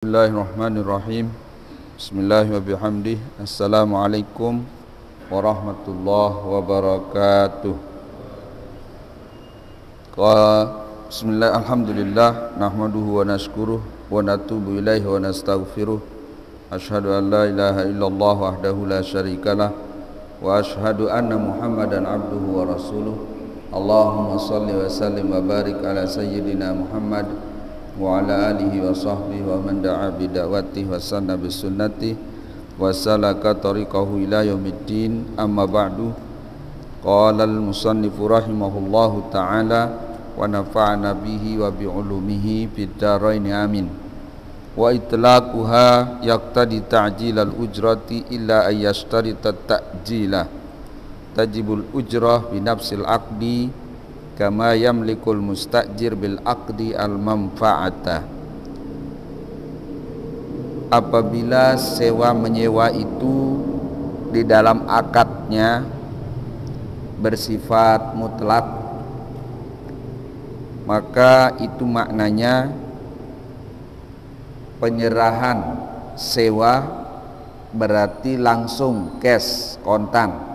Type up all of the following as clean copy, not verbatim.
Bismillahirrahmanirrahim. Bismillahirrahmanirrahim. Assalamualaikum warahmatullahi wabarakatuh. Bismillah, alhamdulillah, nahmaduhu wa nashkuruh wa natubu ilaihi wa nastaghfiruh. Ashhadu an la ilaha illallah wahdahu la syarikalah wa ashhadu anna Muhammadan abduhu wa rasuluh. Allahumma salli wa sallim wa barik ala sayyidina Muhammad wa ala alihi wa sahbihi wa man da'a bida'watihi wa sanna bisunnatihi wa salaka tariqahu ila yaumiddin. Amma ba'du. Qala al-musannifu rahimahullahu ta'ala wa nafa'ana bihi wa bi'ulumihi fid dharain amin. Wa itlaquha yaqtadi ta'jilal ujrati illa ayyashtarita ta'jilah. Tajibul ujrah bi nafsil aqdi kama yamlikul mustajir bil aqdi al manfaata. Apabila sewa menyewa itu di dalam akadnya bersifat mutlak, maka itu maknanya penyerahan sewa berarti langsung cash, kontan.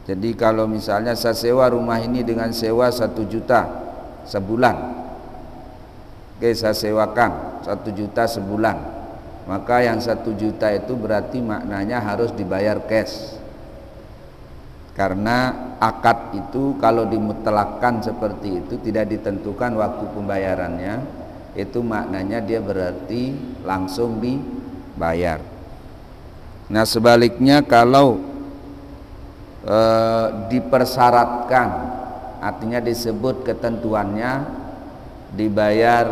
Jadi kalau misalnya saya sewa rumah ini dengan sewa 1 juta sebulan, oke, saya sewakan 1 juta sebulan, maka yang 1 juta itu berarti maknanya harus dibayar cash. Karena akad itu kalau dimutlakkan seperti itu, tidak ditentukan waktu pembayarannya, itu maknanya dia berarti langsung dibayar. Nah sebaliknya kalau dipersyaratkan, artinya disebut ketentuannya dibayar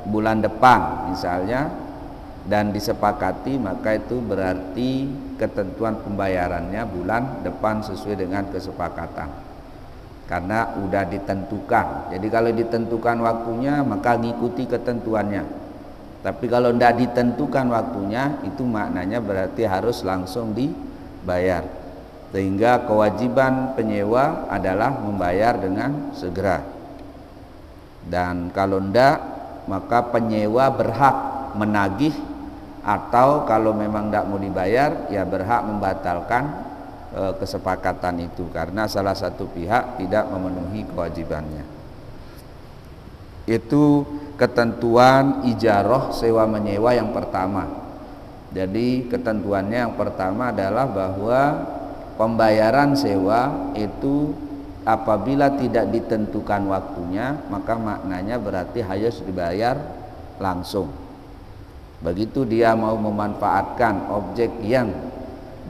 bulan depan misalnya, dan disepakati, maka itu berarti ketentuan pembayarannya bulan depan sesuai dengan kesepakatan, karena udah ditentukan. Jadi kalau ditentukan waktunya maka ngikuti ketentuannya, tapi kalau tidak ditentukan waktunya itu maknanya berarti harus langsung dibayar. Sehingga kewajiban penyewa adalah membayar dengan segera, dan kalau tidak maka penyewa berhak menagih, atau kalau memang tidak mau dibayar ya berhak membatalkan kesepakatan itu karena salah satu pihak tidak memenuhi kewajibannya. Itu ketentuan ijarah sewa menyewa yang pertama. Jadi ketentuannya yang pertama adalah bahwa pembayaran sewa itu apabila tidak ditentukan waktunya, maka maknanya berarti harus dibayar langsung. Begitu dia mau memanfaatkan objek yang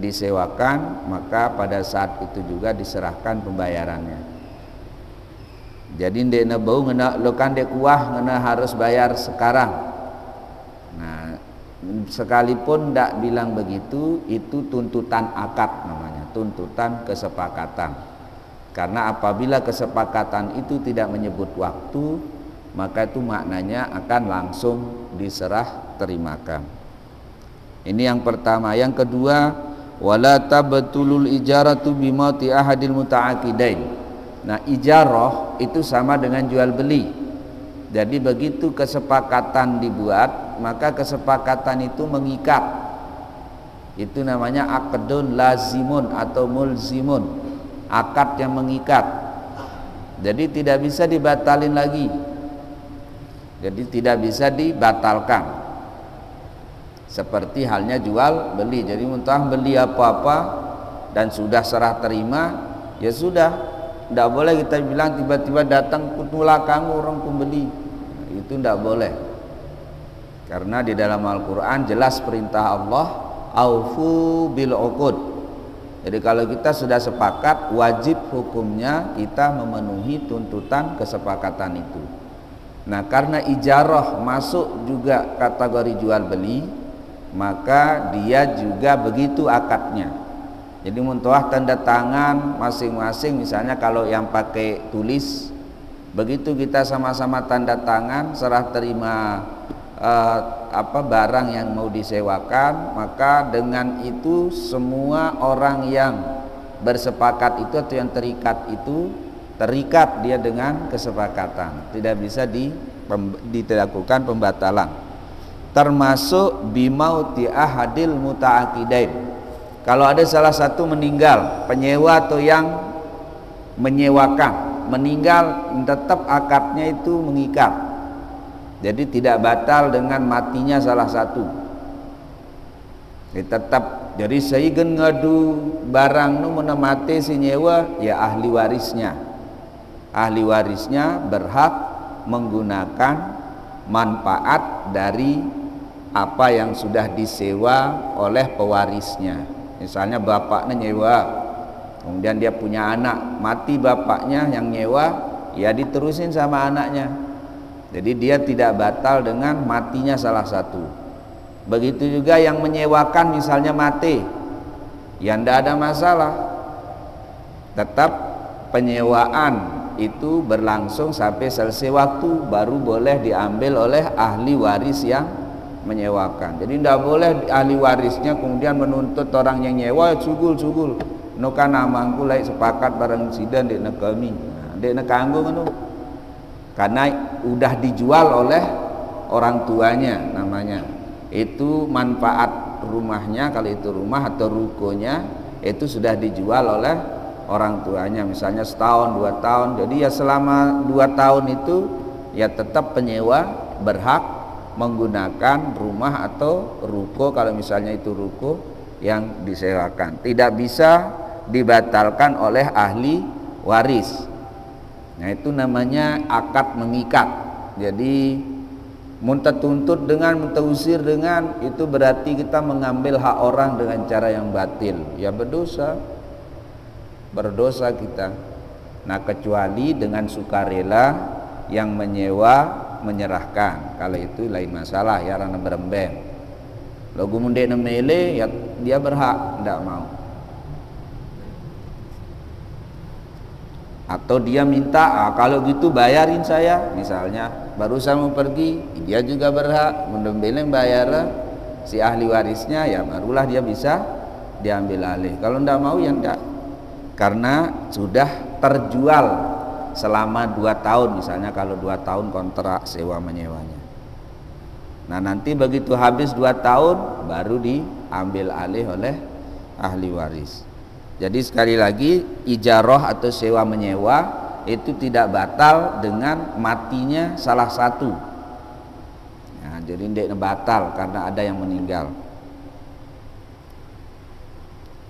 disewakan, maka pada saat itu juga diserahkan pembayarannya. Jadi ndek bau ngena lokan dek kuah ngena harus bayar sekarang. Nah, sekalipun ndak bilang begitu, itu tuntutan akad namanya, tuntutan kesepakatan. Karena apabila kesepakatan itu tidak menyebut waktu, maka itu maknanya akan langsung diserah terimakan. Ini yang pertama. Yang kedua, wala tabtulul ijaratu bimauti ahadil muta'aqidain. Nah, ijarah itu sama dengan jual beli. Jadi begitu kesepakatan dibuat, maka kesepakatan itu mengikat. Itu namanya aqdun lazimun atau mulzimun, akad yang mengikat. Jadi tidak bisa dibatalin lagi. Jadi tidak bisa dibatalkan. Seperti halnya jual beli. Jadi mentah beli apa-apa dan sudah serah terima, ya sudah. Tidak boleh kita bilang tiba-tiba datang kutula kamu orang pembeli. Itu tidak boleh. Karena di dalam Al-Quran jelas perintah Allah, aufu bil uqud. Jadi kalau kita sudah sepakat, wajib hukumnya kita memenuhi tuntutan kesepakatan itu. Nah, karena ijarah masuk juga kategori jual beli, maka dia juga begitu akadnya. Jadi muntuah tanda tangan masing-masing, misalnya kalau yang pakai tulis, begitu kita sama-sama tanda tangan serah terima barang yang mau disewakan, maka dengan itu semua orang yang bersepakat itu atau yang terikat itu terikat dia dengan kesepakatan, tidak bisa dilakukan pembatalan. termasuk bimauti ahadil muta'aqidain. Kalau ada salah satu meninggal, penyewa atau yang menyewakan meninggal, tetap akadnya itu mengikat. Jadi tidak batal dengan matinya salah satu. Tetap, jadi seigen ngadu barang nu menemati si nyewa, ya ahli warisnya. Ahli warisnya berhak menggunakan manfaat dari apa yang sudah disewa oleh pewarisnya. Misalnya bapaknya nyewa, kemudian dia punya anak, mati bapaknya yang nyewa, ya diterusin sama anaknya. Jadi dia tidak batal dengan matinya salah satu. Begitu juga yang menyewakan misalnya mati, ya tidak ada masalah. Tetap penyewaan itu berlangsung sampai selesai waktu, baru boleh diambil oleh ahli waris yang menyewakan. Jadi tidak boleh ahli warisnya kemudian menuntut orang yang nyewa, cugul nu kan amangku lain sepakat bareng sidan dek kami, dek kanggo anu, karena udah dijual oleh orang tuanya namanya. Itu manfaat rumahnya, kalau itu rumah atau rukonya itu sudah dijual oleh orang tuanya, misalnya setahun 2 tahun. Jadi ya selama 2 tahun itu ya tetap penyewa berhak menggunakan rumah atau ruko, kalau misalnya itu ruko yang disewakan. Tidak bisa dibatalkan oleh ahli waris. Nah itu namanya akad mengikat. Jadi tuntut dengan, usir dengan, itu berarti kita mengambil hak orang dengan cara yang batil, ya berdosa kita. Nah kecuali dengan sukarela yang menyewa menyerahkan, kalau itu lain masalah ya, rana berembeng. Lagu munde nemele ya dia berhak tidak mau, atau dia minta kalau gitu bayarin saya, misalnya baru saya mau pergi, dia juga berhak mendembeleng bayar si ahli warisnya, ya barulah dia bisa diambil alih. Kalau tidak mau ya tidak, karena sudah terjual selama 2 tahun, misalnya kalau 2 tahun kontrak sewa menyewanya. Nah nanti begitu habis 2 tahun baru diambil alih oleh ahli waris. Jadi sekali lagi, ijarah atau sewa menyewa itu tidak batal dengan matinya salah satu. Nah, jadi tidak batal karena ada yang meninggal.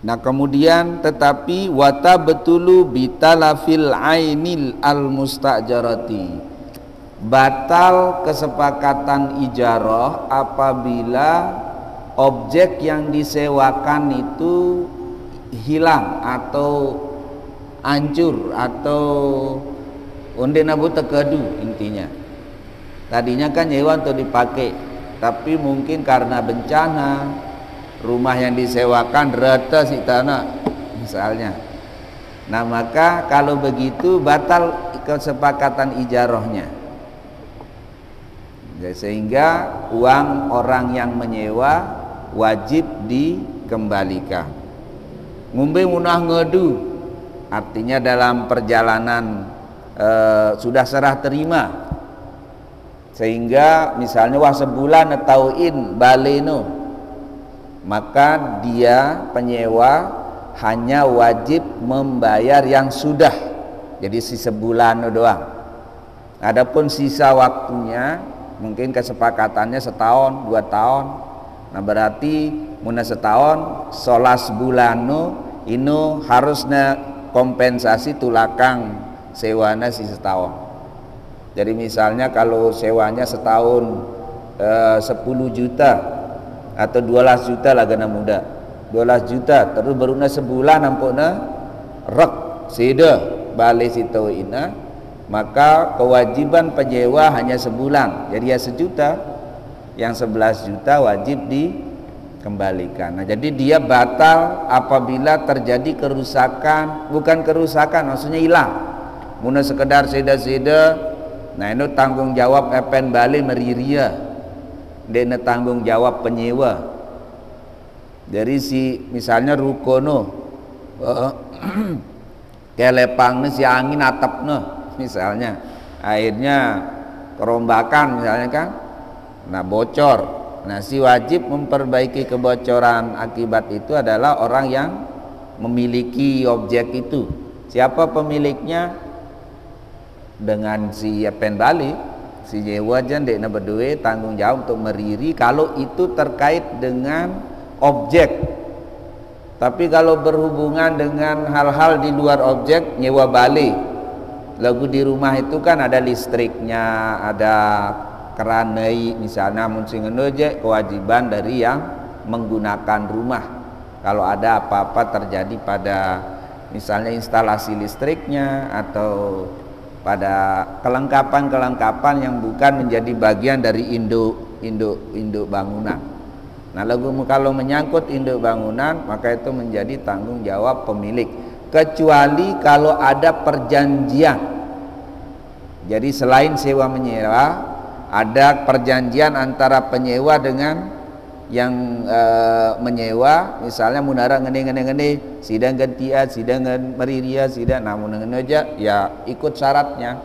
Nah kemudian tetapi wata betulu bitalafil ainil al mustajarati, batal kesepakatan ijarah apabila objek yang disewakan itu hilang atau hancur atau onde nabu tekedu. Intinya tadinya kan nyewa untuk dipakai, tapi mungkin karena bencana rumah yang disewakan rata si tanah misalnya. Nah maka kalau begitu batal kesepakatan ijarahnya, sehingga uang orang yang menyewa wajib dikembalikan. Ngumbe munah ngedu, artinya dalam perjalanan sudah serah terima, sehingga misalnya wah sebulan atauin baleno, maka dia penyewa hanya wajib membayar yang sudah, jadi si sebulan doang. Adapun sisa waktunya mungkin kesepakatannya setahun 2 tahun, nah berarti muna setahun 11 bulanu inu harusnya kompensasi tulakang sewana si setahun. Jadi misalnya kalau sewanya setahun 10 juta atau 12 juta lah gana muda, 12 juta terus beruna sebulan nampaknya rek sida balik situ ina, maka kewajiban penyewa hanya sebulan, jadi ya 1 juta, yang 11 juta wajib dikembalikan. Nah jadi dia batal apabila terjadi kerusakan, bukan kerusakan maksudnya hilang, muna sekedar seda-seda. Nah itu tanggung jawab epen balik meriria, dia tanggung jawab penyewa. Dari si misalnya rukono kelepangnya si angin atapnya misalnya, akhirnya kerombakan misalnya kan, nah bocor, Nah, si wajib memperbaiki kebocoran akibat itu adalah orang yang memiliki objek itu. Siapa pemiliknya? Dengan si penbalik, si nyewa jan dekna berdua tanggung jawab untuk meriri kalau itu terkait dengan objek. Tapi kalau berhubungan dengan hal-hal di luar objek, nyewa balik. Lagu di rumah itu kan ada listriknya, ada keranai misalnya, muncing aja kewajiban dari yang menggunakan rumah. Kalau ada apa-apa terjadi pada misalnya instalasi listriknya atau pada kelengkapan-kelengkapan yang bukan menjadi bagian dari induk bangunan. Nah, kalau menyangkut induk bangunan, maka itu menjadi tanggung jawab pemilik, kecuali kalau ada perjanjian. Jadi selain sewa menyewa, ada perjanjian antara penyewa dengan yang menyewa, misalnya munara ngene sidang gantia, sidang meriria, sidang namun aja ya ikut syaratnya,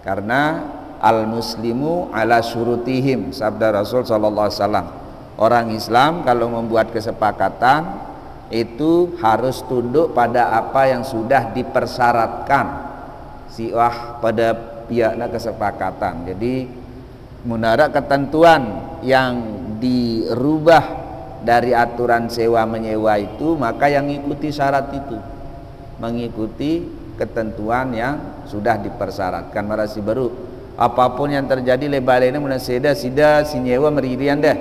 karena al muslimu ala syurutihim, sabda Rasul sallallahu alaihi wasallam. Orang Islam kalau membuat kesepakatan itu harus tunduk pada apa yang sudah dipersyaratkan pada pihaknya kesepakatan. Jadi munara ketentuan yang dirubah dari aturan sewa menyewa itu, maka yang mengikuti syarat itu mengikuti ketentuan yang sudah dipersyaratkan. Marasi baru apapun yang terjadi lebar ini munaseda sida si nyewa meririan deh,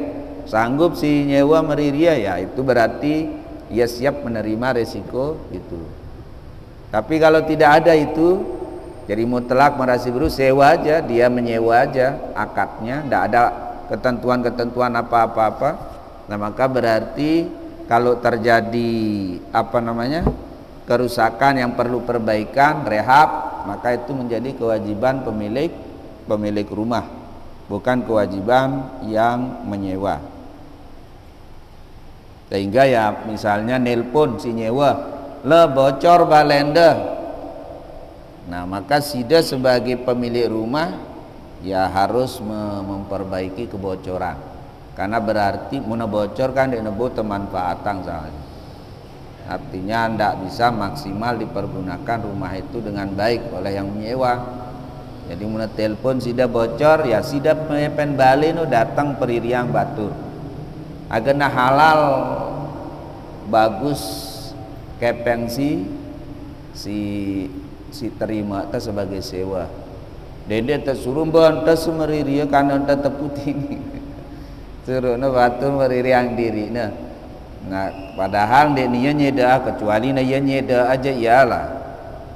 sanggup si nyewa meriria, ya itu berarti ia siap menerima resiko itu. Tapi kalau tidak ada itu, jadi mutlak marasi baru sewa aja, dia menyewa aja akadnya, tidak ada ketentuan-ketentuan apa-apa, nah maka berarti kalau terjadi kerusakan yang perlu perbaikan, rehab, maka itu menjadi kewajiban pemilik rumah, bukan kewajiban yang menyewa. Sehingga ya misalnya nelpon si nyewa, le bocor balenda, nah maka sida sebagai pemilik rumah ya harus memperbaiki kebocoran, karena berarti muna bocor kan dia nebo temanfaatan soalnya. Artinya tidak bisa maksimal dipergunakan rumah itu dengan baik oleh yang menyewa. Jadi muna telepon sida bocor, ya sida pen balik no datang peririang batur. Agena halal bagus kepeng si terima ta sebagai sewa. Dede tersuruh bantah semeriria karena anda teputing suruh na batu meririang diri nah padahal dia niya nyeda, kecuali na ya nyeda aja iyalah,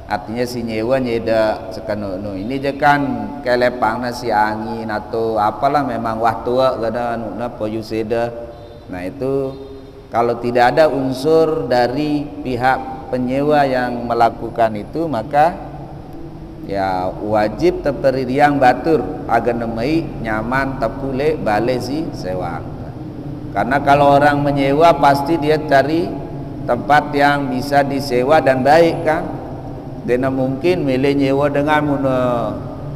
artinya si nyewa nyeda sekano ini je kan kelepang na si angin atau apalah, memang waktu gada na poyu seda. Nah itu kalau tidak ada unsur dari pihak penyewa yang melakukan itu, maka ya wajib terpeririang batur agar nemai nyaman tepule balik si sewa. Karena kalau orang menyewa pasti dia cari tempat yang bisa disewa dan baik kan. Dia mungkin milih nyewa dengan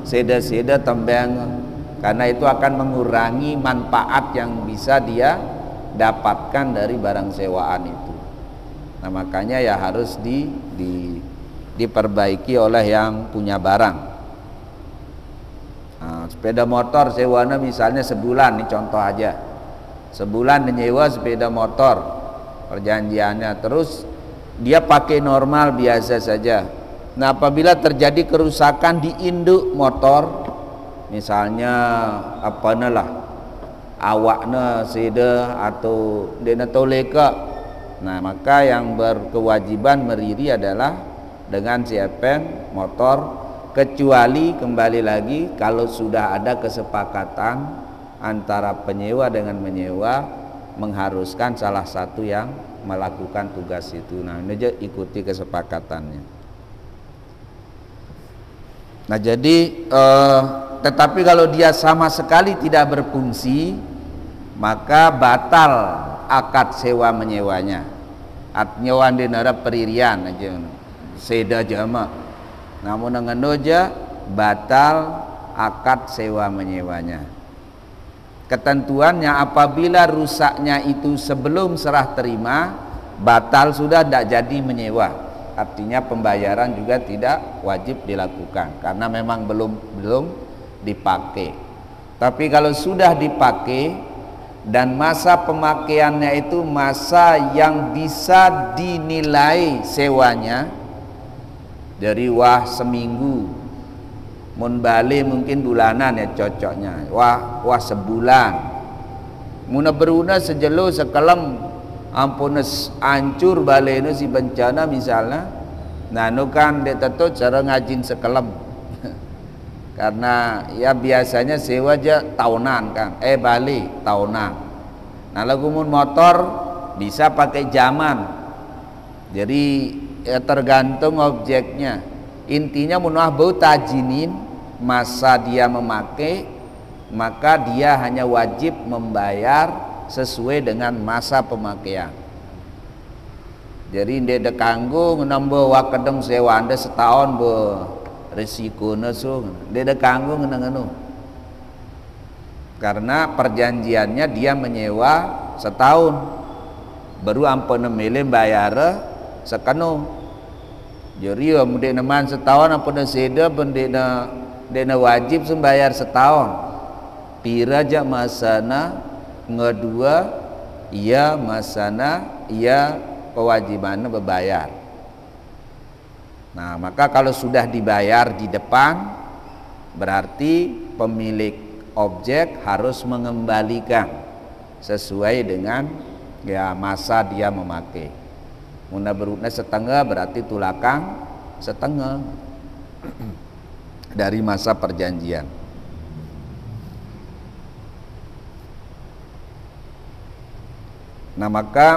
seda-seda tembang, karena itu akan mengurangi manfaat yang bisa dia dapatkan dari barang sewaan itu. Nah makanya ya harus diperbaiki oleh yang punya barang. Nah, sepeda motor sewana misalnya sebulan, ini contoh aja, sebulan menyewa sepeda motor perjanjiannya, terus dia pakai normal biasa saja. Nah apabila terjadi kerusakan di induk motor, misalnya awaknya seda atau dena toleka, nah maka yang berkewajiban meriri adalah dengan siapen motor, kecuali kembali lagi kalau sudah ada kesepakatan antara penyewa dengan menyewa mengharuskan salah satu yang melakukan tugas itu. Nah ini aja ikuti kesepakatannya. Nah jadi tetapi kalau dia sama sekali tidak berfungsi, maka batal akad sewa menyewanya. Artinya wandinara peririan aja seda jama, namun dengan doja batal akad sewa menyewanya. Ketentuannya apabila rusaknya itu sebelum serah terima, batal sudah, tidak jadi menyewa. Artinya pembayaran juga tidak wajib dilakukan karena memang belum dipakai. Tapi kalau sudah dipakai dan masa pemakaiannya itu masa yang bisa dinilai sewanya dari wah seminggu, mun balik mungkin bulanan ya cocoknya, wah sebulan, muna beruna sejelo sekelem ampun hancur baleno si bencana misalnya, nah nu kan dia tetut cara ngajin sekelem karena ya biasanya sewa aja tahunan kan, balik tahunan. Nah lagu mun motor bisa pakai zaman, jadi ya tergantung objeknya. Intinya mun bau tajinin masa dia memakai, maka dia hanya wajib membayar sesuai dengan masa pemakaian. Jadi dia kanggo nambah wakedeng sewa anda setahun be resiko nesu, dia kanggo ngeneng karena perjanjiannya dia menyewa setahun, baru ampun milih bayar sekanu. Jadi ya mudek neman setahun ampun seda dena wajib sembayar setahun. Pira aja masana ngedua iya masana iya kewajibannya berbayar. Nah maka kalau sudah dibayar di depan, berarti pemilik objek harus mengembalikan sesuai dengan ya masa dia memakai. Muna berutna setengah berarti tulakang setengah dari masa perjanjian. Nah maka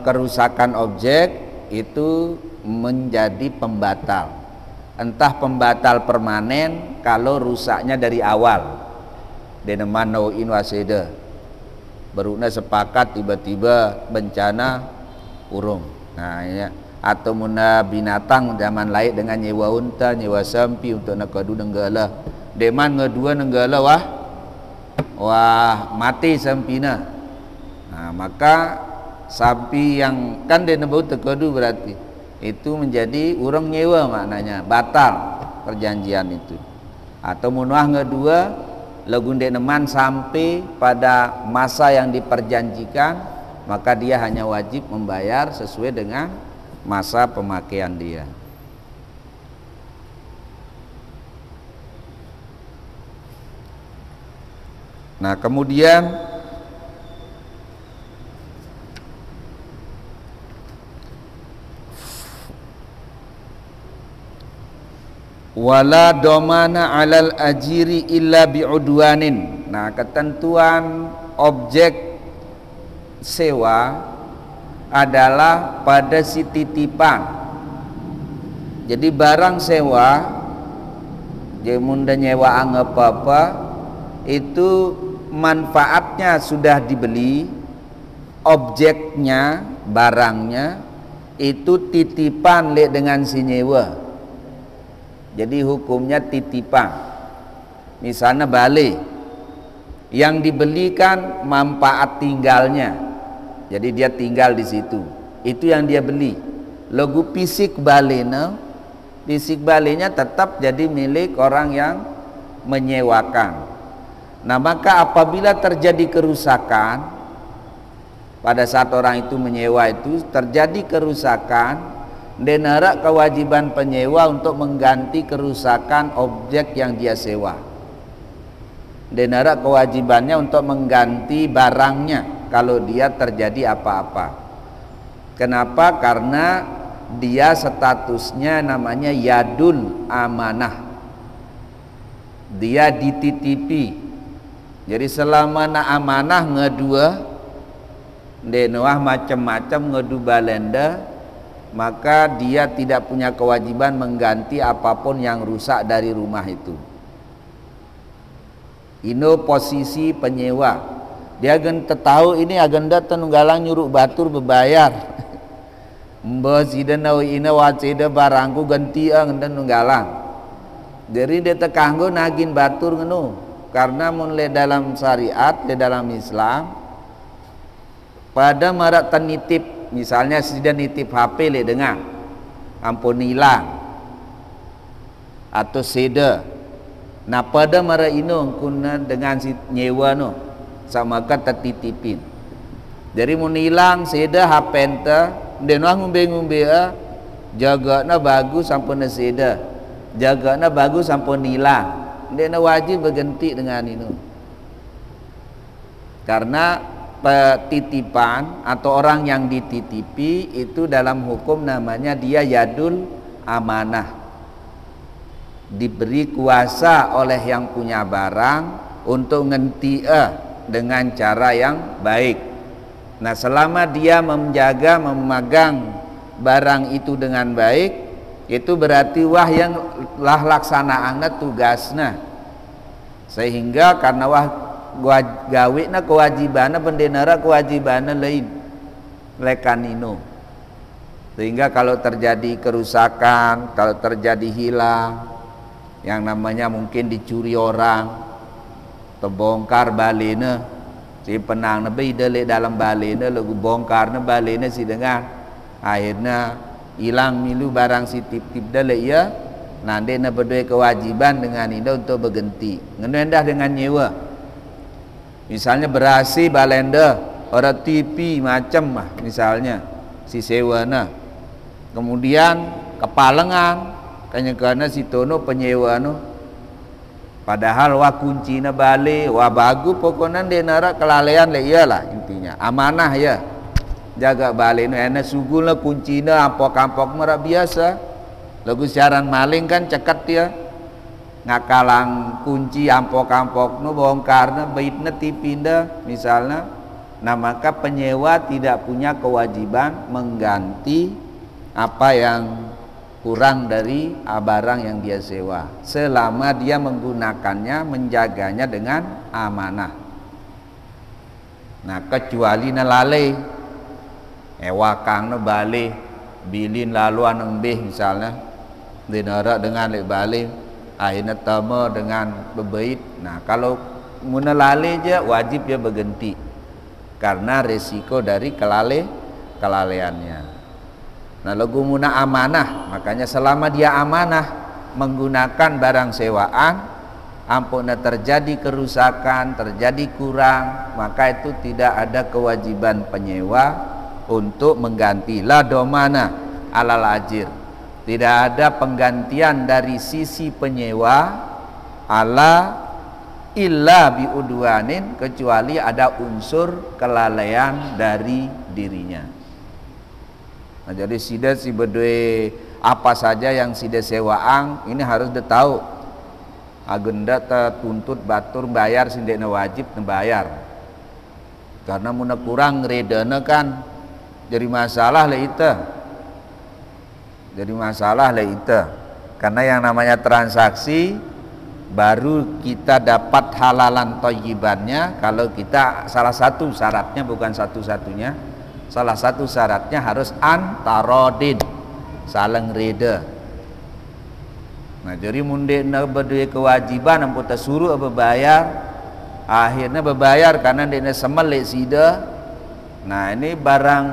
kerusakan objek itu menjadi pembatal, entah pembatal permanen kalau rusaknya dari awal deneman nauin waseda beruna sepakat tiba-tiba bencana urung. Nah ya, atau muna binatang zaman lain dengan nyewa unta nyewa sampi untuk nakadu nenggala deman ngedua nenggala wah mati sampina. Nah maka sapi yang kan dia nebau tekadu berarti itu menjadi urang nyewa, maknanya batal perjanjian itu. Atau munah ngedua lagunde neman sampai pada masa yang diperjanjikan, maka dia hanya wajib membayar sesuai dengan masa pemakaian dia. Nah kemudian wala domana alal ajiri illa bi'udwanin. Nah ketentuan objek sewa adalah pada si titipan. Jadi barang sewa jemun dan nyewa apa-apa itu manfaatnya sudah dibeli, objeknya barangnya itu titipan le dengan si nyewa. Jadi hukumnya titipan. Misalnya bale yang dibelikan manfaat tinggalnya, jadi dia tinggal di situ, itu yang dia beli. Logo fisik balena, fisik balenya tetap jadi milik orang yang menyewakan. Nah maka apabila terjadi kerusakan pada saat orang itu menyewa itu terjadi kerusakan, denara kewajiban penyewa untuk mengganti kerusakan objek yang dia sewa. Denara kewajibannya untuk mengganti barangnya kalau dia terjadi apa-apa. Kenapa? Karena dia statusnya namanya yadul amanah, dia dititipi. Jadi selama na amanah ngedua denawah macam-macam ngedu balenda, maka dia tidak punya kewajiban mengganti apapun yang rusak dari rumah itu. Ino posisi penyewa, dia akan tahu ini agenda tenunggalang nyuruh batur berbayar. Mbah sida nawi ina wacida barangku ganti ang tenunggalang. Jadi dia tekanggo nagin batur ngenu karena mulai dalam syariat di dalam Islam pada marak tenitip, misalnya sudah nitip HP le dengar ampun hilang atau seda. Nah pada mara ino kuna dengan si nyewa no sama kan tertitipin. Jadi mun hilang seda HP ente denang ngumbe-ngumbe jaga na bagus sampun seda. Jaga na bagus sampun hilang. Dia wajib berganti dengan itu. Karena titipan atau orang yang dititipi itu dalam hukum namanya dia yadul amanah, diberi kuasa oleh yang punya barang untuk ngenti dengan cara yang baik. Nah selama dia menjaga memegang barang itu dengan baik, itu berarti wah yang lah laksanaannya tugasnya, sehingga karena wah gawina kewajibannya pendenara kewajibannya lain lekanino, sehingga kalau terjadi kerusakan, kalau terjadi hilang yang namanya mungkin dicuri orang, terbongkar balena si penang nabi dele dalam balena lagu bongkarnya balena si dengar akhirnya hilang milu barang si tip-tip dale ya nanti na berdua kewajiban dengan ini untuk berganti ngenendah dengan nyewa. Misalnya berasi balenda orang TV macam misalnya si sewa na, kemudian kepalengan karena si tono penyewa no, padahal wah kunci na balik wah bagus pokoknya dia nara kelalaian le iyalah intinya amanah ya. Jaga balik nu enak sugul lah kuncinya ampok-ampok merah biasa lagu siaran maling kan cekat dia ngakalang kunci ampok-ampok nu bongkar na baitna tipinda misalnya. Nah maka penyewa tidak punya kewajiban mengganti apa yang kurang dari barang yang dia sewa selama dia menggunakannya menjaganya dengan amanah. Nah kecuali na lalai ewakang no balik bilin lalu aneng beh misalnya dinara dengan lek balik akhirnya tama dengan bebait. Nah kalau muna lale je wajib dia berganti karena resiko dari kelalaiannya. Nah lagu muna amanah, makanya selama dia amanah menggunakan barang sewaan ampun terjadi kerusakan, terjadi kurang, maka itu tidak ada kewajiban penyewa untuk mengganti la domana alal ajir. Tidak ada penggantian dari sisi penyewa ala illa biudwanin kecuali ada unsur kelalaian dari dirinya. Nah, jadi sida si berdua apa saja yang sida sewaan ini harus dia tahu. Agenda tertuntut batur bayar sindekna wajib membayar. Karena muna kurang redana kan jadi masalah lah itu. Jadi masalah lah itu. Karena yang namanya transaksi baru kita dapat halalan thayyibannya kalau kita salah satu syaratnya, bukan satu-satunya, salah satu syaratnya harus antarodin, saling reda. Nah jadi munde na berdua kewajiban ampun tersuruh berbayar, akhirnya berbayar karena dia semelek sida. Nah ini barang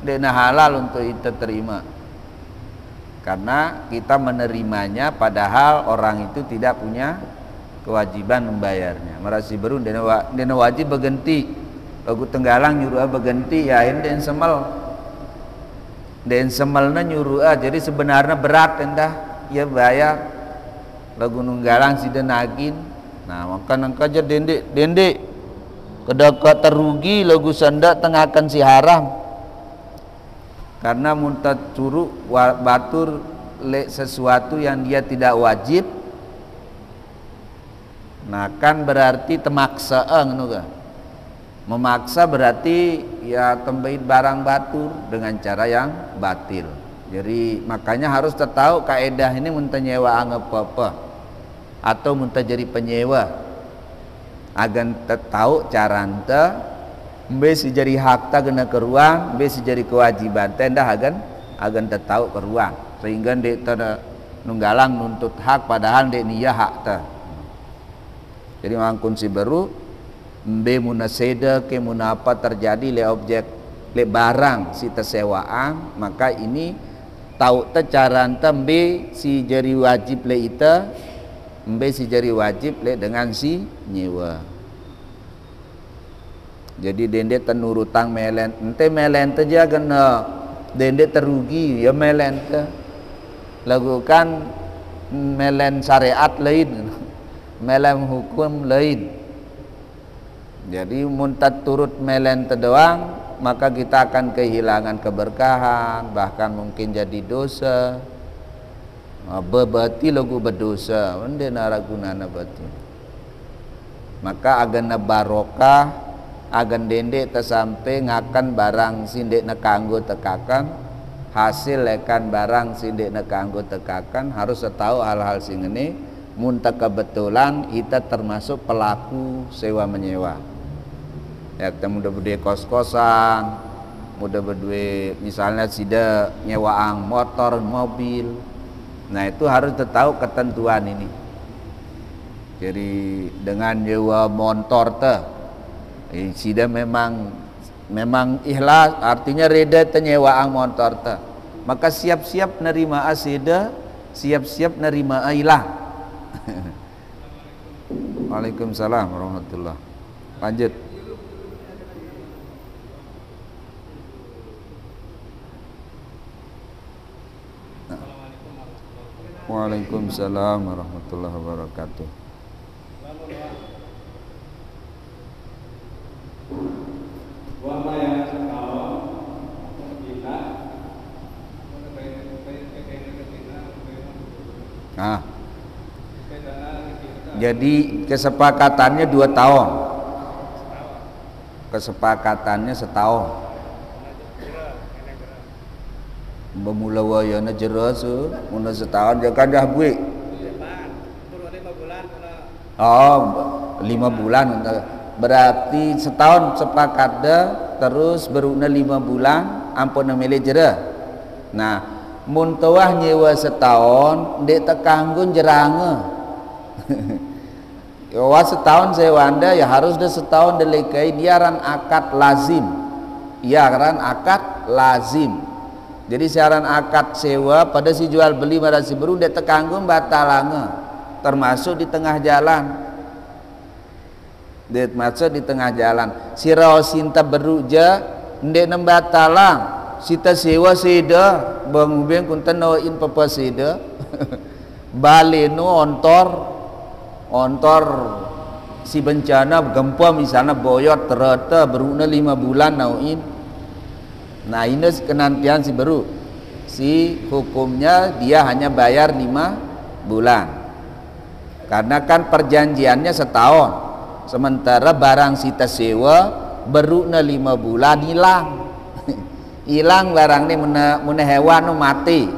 dia halal untuk kita terima karena kita menerimanya padahal orang itu tidak punya kewajiban membayarnya. Merasi baru dia wajib berganti. Lagu tenggalang nyuruh berganti ya ini dia semel. Dia semelnya nyuruh jadi sebenarnya berat entah ya bayar. Lagu nunggalang si denagin. Nah maka nangkaja dendek kedekat terugi lagu sanda tengahkan si haram. Karena muntah curuk batur le sesuatu yang dia tidak wajib. Nah kan berarti temaksa memaksa berarti ya tembait barang batur dengan cara yang batil. Jadi makanya harus tahu kaedah ini muntah nyewa apa-apa atau muntah jadi penyewa agar tahu cara ente besi jadi hak ta kena ke ruang, besi jadi kewajiban tenda agan tahu ke ruang sehingga dia nunggalang nuntut hak padahal dia niya hak ta. Jadi mangkun si beru mbe muna seda ke muna apa terjadi le objek le barang si tersewaan, maka ini tahu te caran mbe si jari wajib le ita, mbe si jari wajib le dengan si nyewa. Jadi dende tenurutang melen ente melen te ja kena dende terugi ya melen te lakukan melen syariat lain melen hukum lain. Jadi muntah turut melen te doang, maka kita akan kehilangan keberkahan, bahkan mungkin jadi dosa. Bebati lagu berdosa, ende naragunana bati. Maka agana barokah, agan dendek tersampai ngakan barang sindek nak kanggo tekakan, hasil lekan barang sindek nak kanggo tekakan, harus tahu hal-hal sing ini. Muntah kebetulan kita termasuk pelaku sewa menyewa. Ya, kita mudah berdua kos-kosan, mudah berdua misalnya sida nyewaan motor, mobil. Nah itu harus tahu ketentuan ini. Jadi dengan nyewa motor sida memang ikhlas, artinya reda nyewaan motor maka siap-siap nerima asida, siap-siap nerima ilah. Waalaikumsalam warahmatullah. Lanjut. Waalaikumsalam warahmatullahi wabarakatuh. Nah, jadi kesepakatannya 2 tahun. Kesepakatannya setahun. Bermula wayana jelas muna setahun jaga dah buik. Oh, 5 bulan. Berarti setahun sepakat dah, terus beruna 5 bulan ampun milih jera. Nah, muntawah nyewa setahun dek tekanggun jeranga. Wah setahun sewa anda ya harus dah setahun delekai dia ran akad lazim. Ya ran akad lazim. Jadi siaran akad sewa pada si jual beli pada si beru dia tekanggung batalanga, termasuk di tengah jalan. Dia masuk di tengah jalan. Si rawasinta beruja ndek nembatalang. Sita sewa seda, bang ubeng kunten nawain papa seda. Baleno ontor si bencana gempa misalnya boyot terata beruna 5 bulan nauin. Nah ini kenantian si baru si hukumnya dia hanya bayar 5 bulan karena kan perjanjiannya setahun, sementara barang sita sewa beruna 5 bulan hilang. Hilang barang ini muna hewan mati,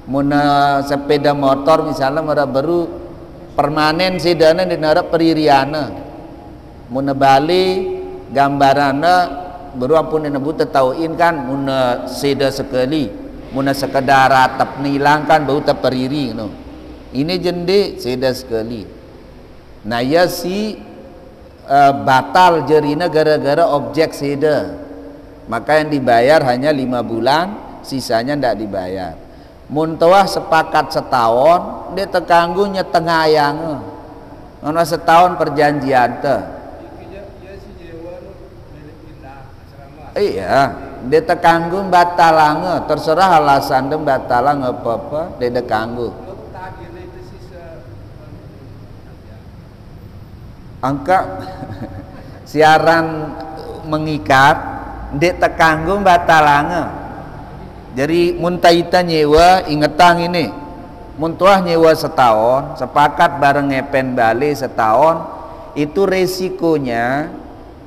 muna sepeda motor misalnya mera baru permanen sedana di nara peririana, muna bali gambarana baru apun yang nebut tauin kan muna seda sekali, muna sekedar atap nilang kan baru terperiri no. Ini jende seda sekali. Nah ya si batal jerina gara-gara objek seda, maka yang dibayar hanya 5 bulan, sisanya tidak dibayar. Muntawah sepakat setahun dia tekanggunya tengah yang ngono setahun perjanjian iya dia tekanggung batalange, terserah alasan dem batalang apa-apa dia tekanggung angka siaran mengikat dia tekanggung batalange. Jadi muntaita nyewa ingetang ini muntuah nyewa setahun sepakat bareng ngepen balik setahun, itu resikonya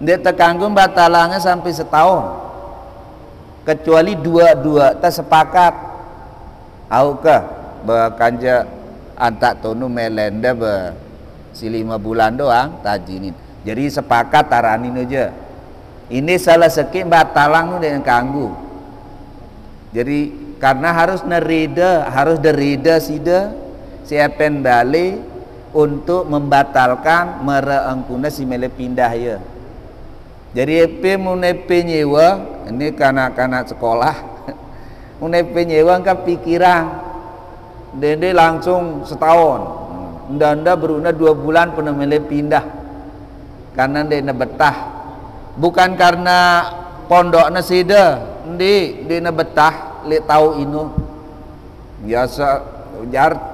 dia tekanggung batalangnya sampai setahun kecuali dua-dua tak sepakat aukah bekanja antak tonu melenda be si 5 bulan doang tajinin. Jadi sepakat taranin aja ini salah sekit batalang dengan kanggu. Jadi karena harus nerida, harus derida sida siapen balik untuk membatalkan mereengkuna si mele pindah ya. Jadi EP munepe nyewa ini kanak-kanak sekolah munepe nyewa kan pikiran dende langsung setahun anda beruna 2 bulan pernah mele pindah karena dende betah bukan karena pondoknya sida dende betah le tahu inu biasa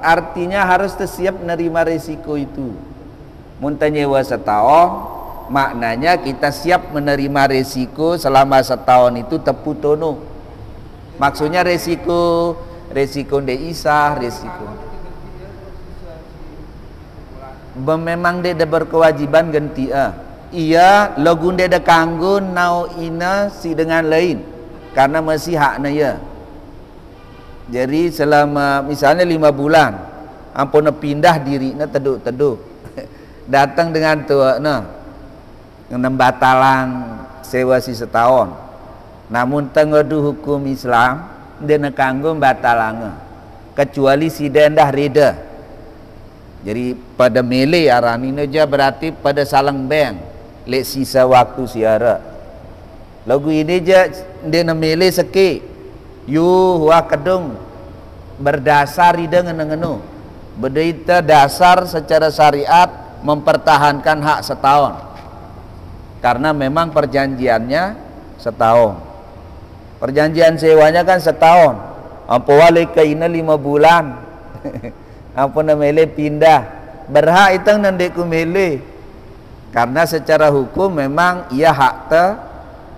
artinya harus siap menerima resiko itu mun nyewa setahun maknanya kita siap menerima resiko selama setahun itu teputono. Maksudnya resiko isah, resiko. Memang dia berkewajiban ganti iya logun dia ada kanggo nau ina si dengan lain karena masih haknya ya. Jadi selama misalnya 5 bulan ampun pindah dirinya teduk-teduk datang dengan tua batalang sewa si setahun namun tengodu hukum Islam dia kanggo batalang kecuali si dendah reda jadi pada mele arani aja berarti pada salang beng lek sisa waktu siara lagu ini aja dia mele seke yu wah kedung berdasar rida ngenu berita dasar secara syariat mempertahankan hak setahun karena memang perjanjiannya setahun perjanjian sewanya kan setahun apa wali kaina 5 bulan apa namanya pindah berhak itu nandek kumele karena secara hukum memang ia hak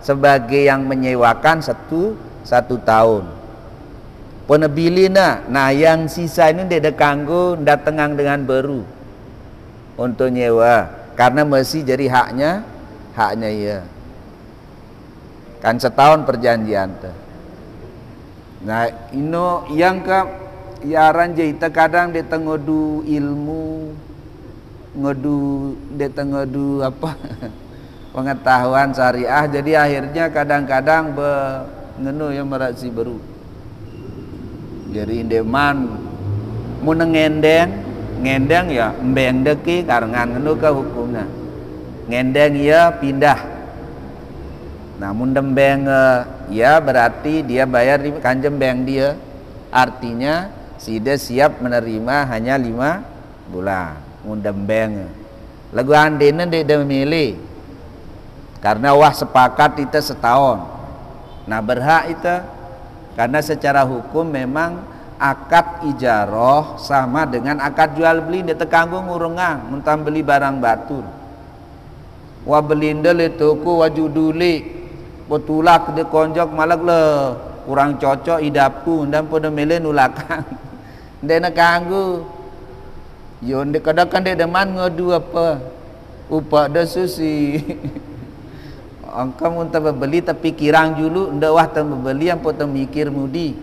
sebagai yang menyewakan satu tahun penabilina nah yang sisa ini dia kanggo datengang dengan baru untuk nyewa karena masih jadi haknya ya kan setahun perjanjian tuh. Nah ino yang ke yaran jaita kadang dia tengodu ilmu ngodu dia tengodu apa pengetahuan syariah jadi akhirnya kadang-kadang ngenu yang merasi baru jadi indeman mau ngendeng ya embeng deki karengan ngenu ke hukumnya ngendeng ya pindah namun dembeng ya berarti dia bayar di kanjem beng dia artinya dia siap menerima hanya 5 bulan mundembeng lagu andena dia memilih karena wah sepakat itu setahun nah berhak itu karena secara hukum memang akad ijaroh sama dengan akad jual beli dia tekanggung ngurungang mentam beli barang batul wa belinda le toko wajuduli betulak de konjok malak le kurang cocok idapku dan pada mele nulakan dena kanggu yon de kadakan de deman ngodu apa upa de susi angka mun beli tapi kirang julu ndak wah teu beli yang potong mikir mudi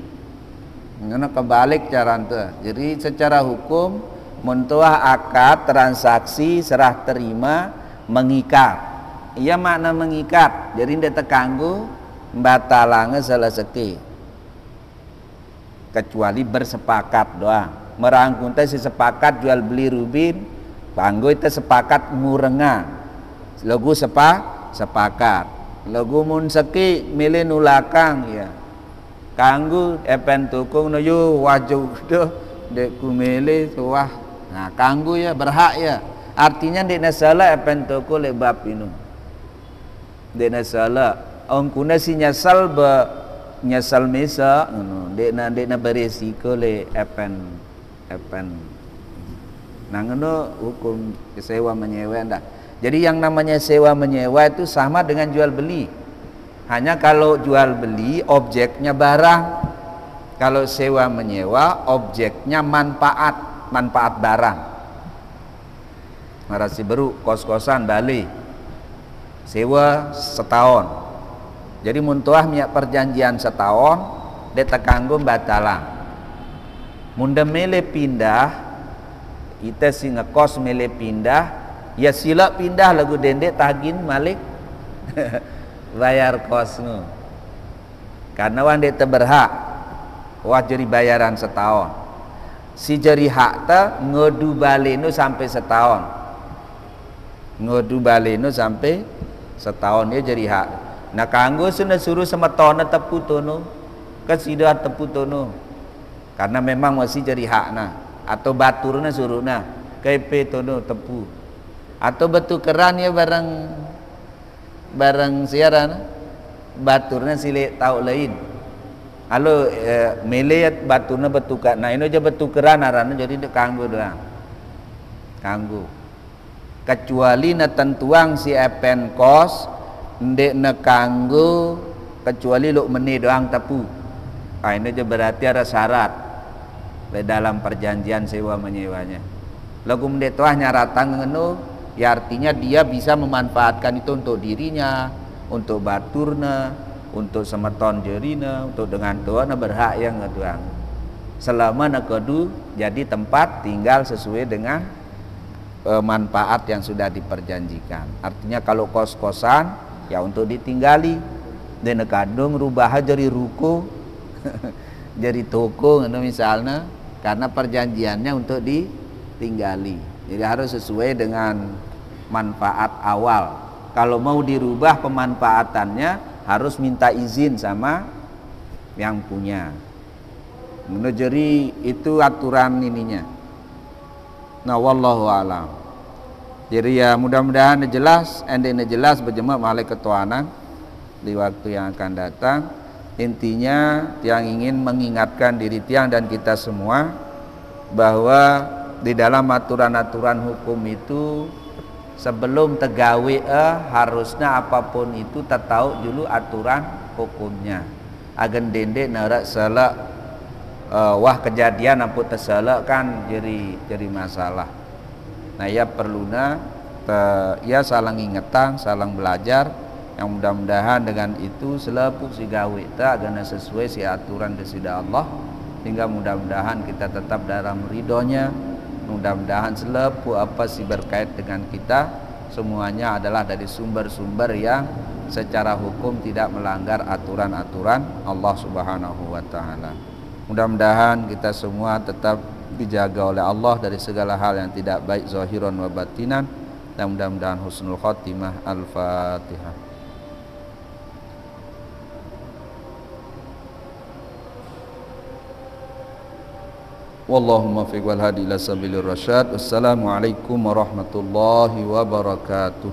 ngana kebalik cara teu jadi secara hukum mun akad transaksi serah terima mengikat ia makna mengikat jadi ndak tekanggu batalange salah seki kecuali bersepakat doang merangkung teh sepakat jual beli rubin panggo itu sepakat ngurengan lagu sepakat lagu mun seki milih nulakang ya kanggu epen tukung no yu waju doh dek kumele tuah nah kanggu ya berhak ya artinya dek nasala epen toko le bab inu dek nasala ongkuna si nyasal nyasal mesa ngono dek na beresiko le epen nah ngono hukum sewa menyewa ndak jadi yang namanya sewa menyewa itu sama dengan jual beli hanya kalau jual beli objeknya barang kalau sewa menyewa objeknya manfaat barang marasi baru kos-kosan Bali sewa setahun jadi muntuah minyak perjanjian setahun dia tekanggo batalang munda mele pindah kita si ngekos mele pindah ya sila pindah lagu dendek tagin malik bayar kosnu karena wan dia berhak wah jadi bayaran setahun si jari hak ta ngodu baleno sampai setahun. Ngodu baleno sampai setahun dia jari hak. Nah kanggo suruh semetona tepu tono, kesidah tepu tono. Karena memang masih jari hak nah, atau baturna suruh nah, KP tono tepu. Atau betukeran ya barang siaran baturna sile tahu lain. Halo melihat baturna betukar. Nah ini aja betukeran arana jadi dek kanggo doang. Kanggo. Kecuali na tentuang si epen kos ndek na kanggo kecuali lu meni doang tepu. Nah ini aja berarti ada syarat di dalam perjanjian sewa menyewanya. Lagu ndek tuah nyaratan ngeno ya artinya dia bisa memanfaatkan itu untuk dirinya, untuk baturna, untuk semeton jerina, untuk dengan doa berhak yang ngeduang. Selama nakodu jadi tempat tinggal sesuai dengan manfaat yang sudah diperjanjikan. Artinya kalau kos-kosan ya untuk ditinggali. Dan kadung rubah jadi ruko, jadi toko misalnya karena perjanjiannya untuk ditinggali. Jadi harus sesuai dengan manfaat awal. Kalau mau dirubah pemanfaatannya harus minta izin sama yang punya. Jadi itu aturan ininya. Nah wallahu alam. Jadi ya mudah-mudahan jelas, endingnya jelas berjemaah malai ketuanan di waktu yang akan datang. Intinya yang ingin mengingatkan diri tiang dan kita semua bahwa di dalam aturan-aturan hukum itu sebelum tegawe harusnya apapun itu tahu dulu aturan hukumnya. Agen dende narak selak wah kejadian ampun terselak kan jadi masalah. Nah ya perluna ya saling ingetan, saling belajar yang mudah-mudahan dengan itu selepuk si gawe tak agana sesuai si aturan desida Allah hingga mudah-mudahan kita tetap dalam ridhonya. Mudah-mudahan selepuk apa sih berkait dengan kita semuanya adalah dari sumber-sumber yang secara hukum tidak melanggar aturan-aturan Allah Subhanahu wa taala. Mudah-mudahan kita semua tetap dijaga oleh Allah dari segala hal yang tidak baik zahiran wa batinan dan mudah-mudahan husnul khotimah. Al-Fatihah. Wallahumma fiq wal hadi ila sabilir rasyad. Wassalamualaikum warahmatullahi wabarakatuh.